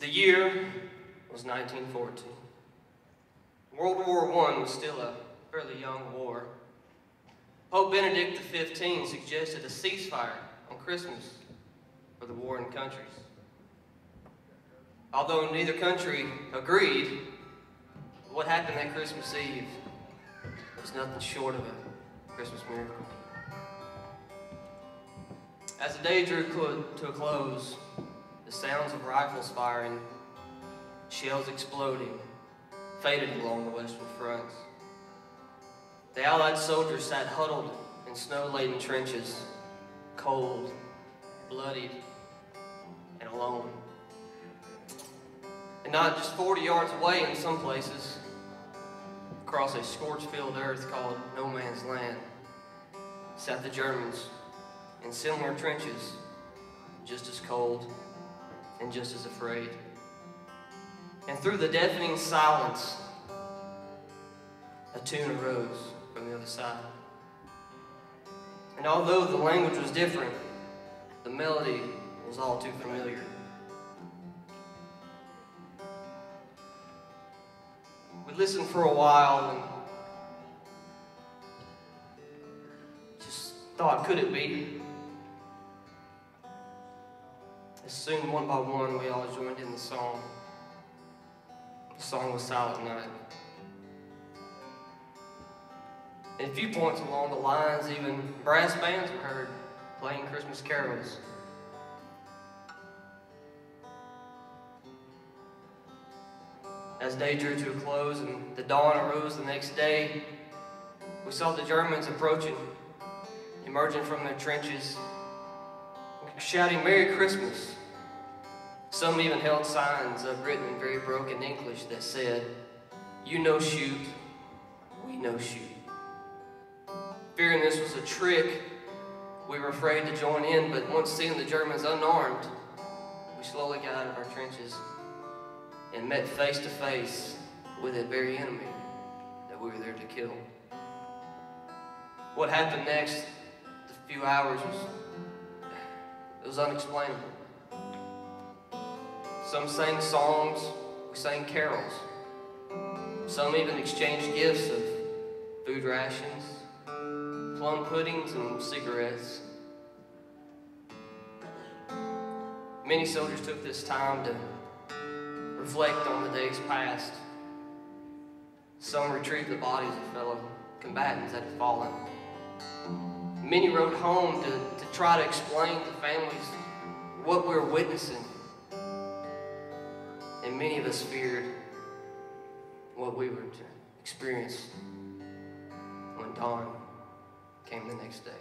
The year was 1914. World War I was still a fairly young war. Pope Benedict XV suggested a ceasefire on Christmas for the warring countries. Although neither country agreed, what happened that Christmas Eve was nothing short of a Christmas miracle. As the day drew to a close, the sounds of rifles firing, shells exploding, faded along the western fronts. The Allied soldiers sat huddled in snow-laden trenches, cold, bloodied, and alone. And not just 40 yards away in some places, across a scorched-filled earth called No Man's Land, sat the Germans in similar trenches, just as cold and just as afraid. And through the deafening silence, a tune arose from the other side. And although the language was different, the melody was all too familiar. We listened for a while and just thought, could it be? As soon, one by one, we all joined in the song. The song was Silent Night. And a few points along the lines, even brass bands were heard playing Christmas carols. As day drew to a close and the dawn arose the next day, we saw the Germans approaching, emerging from their trenches, shouting Merry Christmas. Some even held signs written in very broken English that said, "You no shoot, we no shoot." Fearing this was a trick, we were afraid to join in, but once seeing the Germans unarmed, we slowly got out of our trenches and met face to face with that very enemy that we were there to kill. What happened next, the few hours, was unexplainable. Some sang songs, we sang carols. Some even exchanged gifts of food rations, plum puddings, and cigarettes. Many soldiers took this time to reflect on the days past. Some retrieved the bodies of fellow combatants that had fallen. Many rode home to try to explain to families what we were witnessing. And many of us feared what we were to experience when dawn came the next day.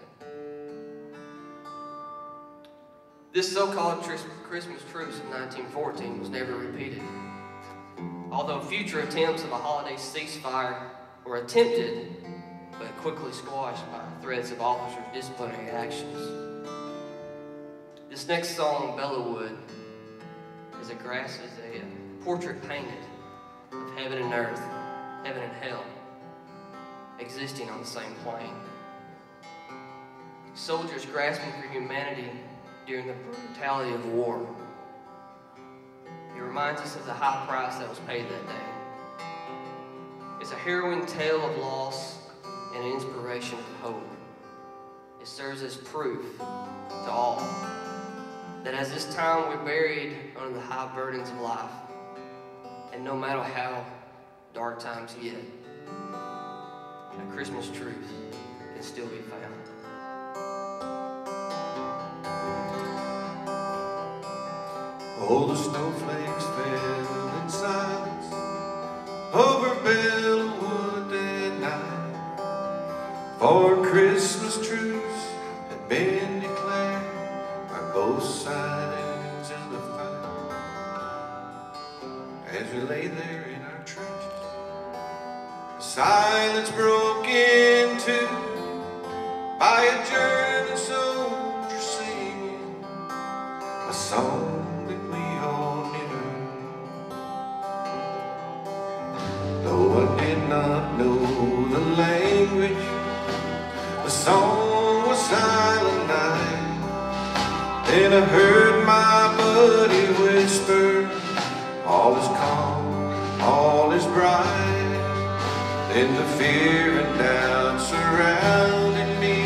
This so-called Christmas truce in 1914 was never repeated. Although future attempts of a holiday ceasefire were attempted, but quickly squashed by threats of officers' disciplinary actions. This next song, Belleau Wood, is a portrait painted of heaven and earth, heaven and hell, existing on the same plane. Soldiers grasping for humanity during the brutality of war. It reminds us of the high price that was paid that day. It's a harrowing tale of loss and an inspiration of hope. It serves as proof to all that as this time we're buried under the high burdens of life, and no matter how dark times get, a Christmas truce can still be found. All the snowflakes fell in silence over Belleau Wood that night, for a Christmas truce had been declared by both sides in the fight. As we lay there in our trenches, the silence broke into by a German soldier singing a song that we all knew. Though I did not know the language, the song was Silent Night. Then I heard my buddy whisper, all is calm, all is bright. Then the fear and doubt surrounded me.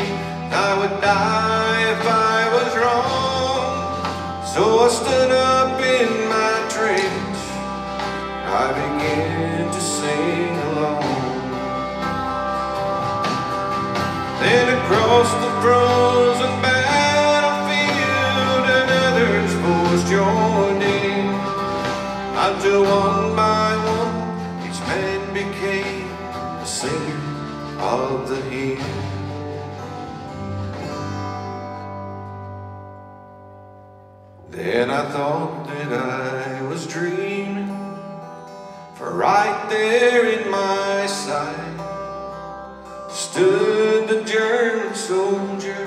I would die if I was wrong. So I stood up in my trench. I began to sing along. Then across the frozen battlefield, another's voice joined in, until one by one each man became the singer of the hymn. Then I thought that I was dreaming, for right there in my sight stood the German soldier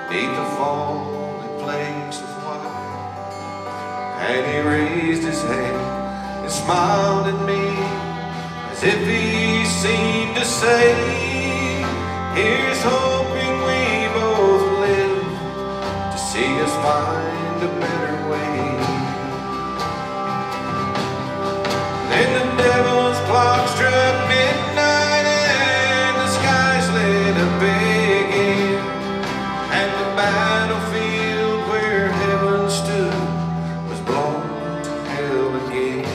beneath the falling flames of white. And he raised his hand and smiled at me, as if he seemed to say, here's hoping we both live to see us find a better way. Then the devil's clock struck midnight and the skies lit up again, and the battlefield where heaven stood was blown to hell again.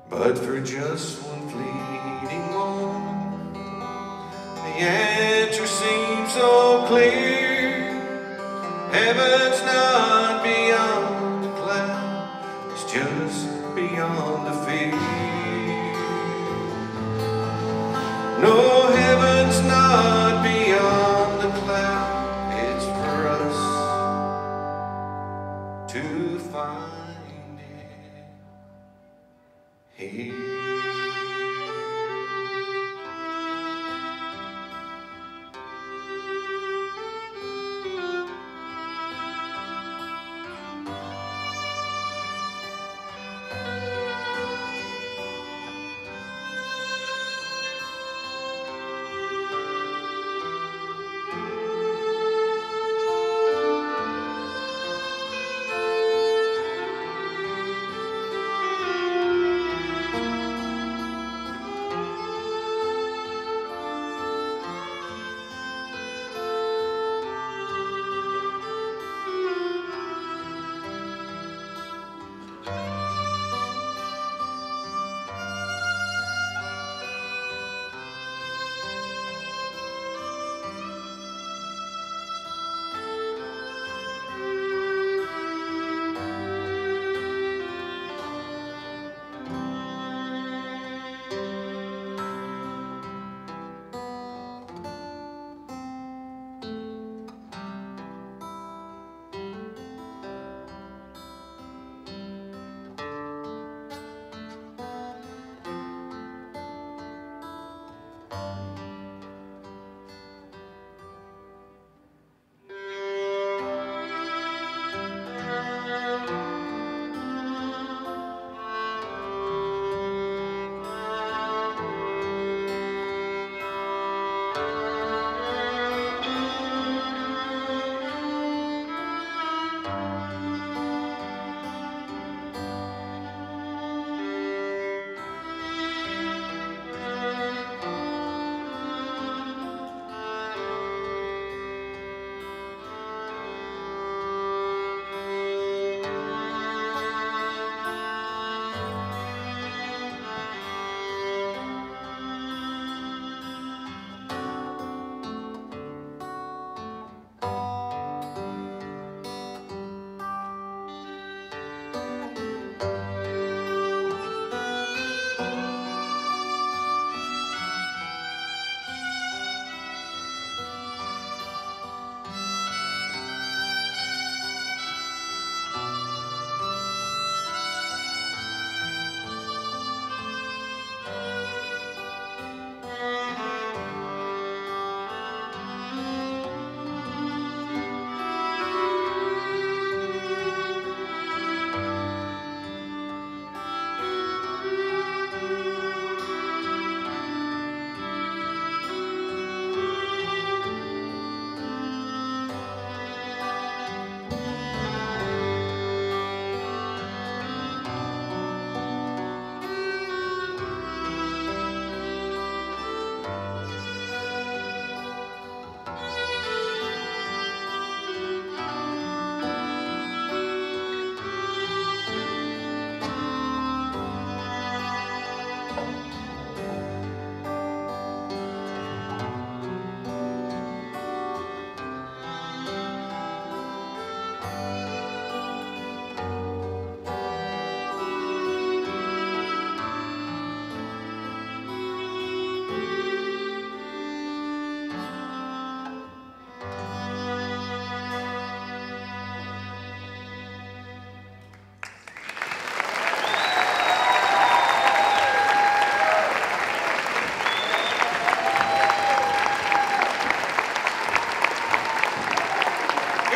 But for just one fleeting moment, the answer seems so clear. Heaven's not beyond the cloud, it's just beyond the fear. No, heaven's not beyond the cloud, it's for us to find it here.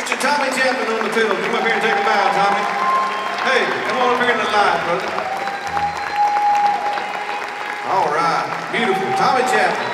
Mr. Tommy Chapman on the fiddle. Come up here and take a bow, Tommy. Hey, come on up here in the light, brother. All right, beautiful. Tommy Chapman.